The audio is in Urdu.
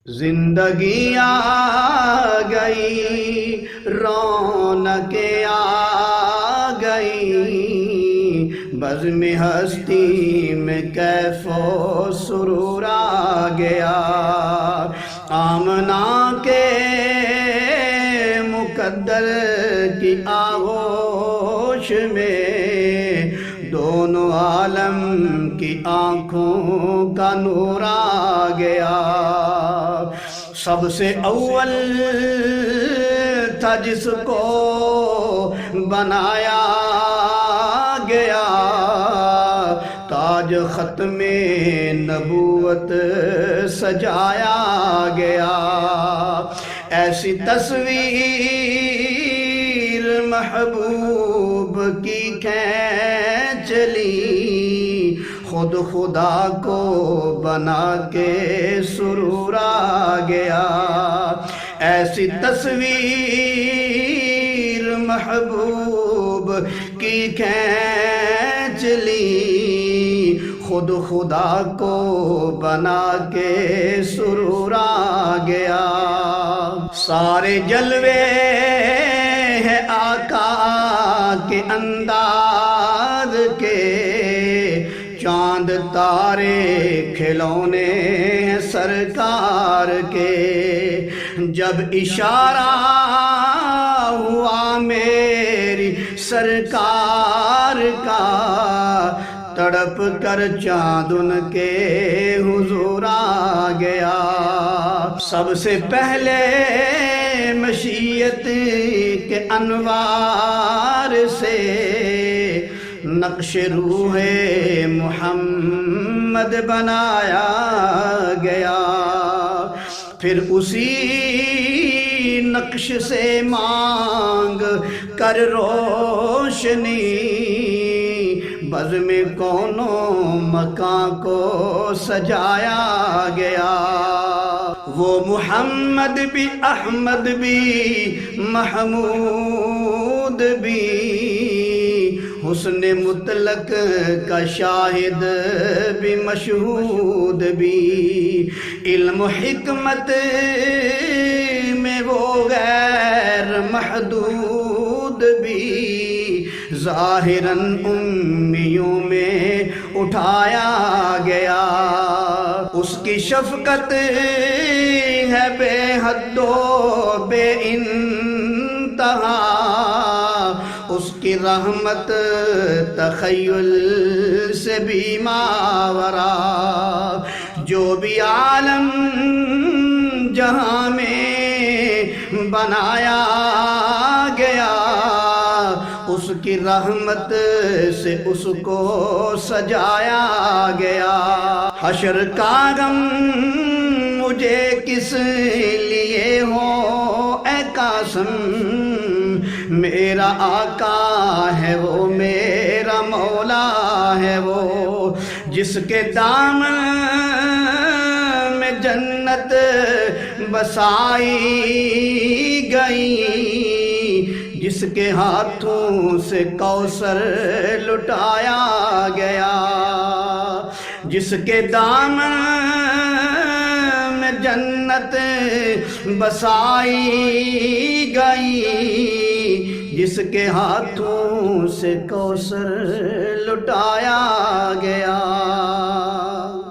زندگی آ گئی، رونقیں آ گئی، بزم ہستی میں کیف و سرور آ گیا۔ آمنہ کے مقدر کی آغوش میں دونوں عالم کی آنکھوں کا نور آ گیا۔ سب سے اول تھا جس کو بنایا گیا، تاج ختم نبوت سجایا گیا۔ ایسی تصویر محبوب کی کھینچ لی، خود خدا کو بنا کے سرور آ گیا۔ ایسی تصویر محبوب کی کھینچ لی، خود خدا کو بنا کے سرور آ گیا۔ سارے جلوے ہیں آقا کے انداز کے، چاند تارے کھلونے ہیں سرکار کے۔ جب اشارہ ہوا میری سرکار کا، تڑپ کر چاند ان کے حضور آ گیا۔ سب سے پہلے مشیت کے انوار سے نقش روح محمد بنایا گیا، پھر اسی نقش سے مانگ کر روشنی بزم کونوں مکان کو سجایا گیا۔ وہ محمد بھی، احمد بھی، محمود بھی، حسن مطلق کا شاہد بھی، مشہود بھی، علم و حکمت میں وہ غیر محدود بھی، ظاہراً امیوں میں اٹھایا گیا۔ اس کی شفقت ہے بے حد و بے انتہا، اس کی رحمت تخیل سے بھی ماورا۔ جو بھی عالم جہاں میں بنایا گیا، اس کی رحمت سے اس کو سجایا گیا۔ حشر کا غم مجھے کس لیے ہو اے قاسم، میرا آقا ہے وہ، میرا مولا ہے وہ، جس کے دامن میں جنت بسائی گئی، جس کے ہاتھوں سے کوثر لٹایا گیا، جس کے دامن میں جنت بسائی گئی، جس کے ہاتھوں سے کوثر لٹایا گیا۔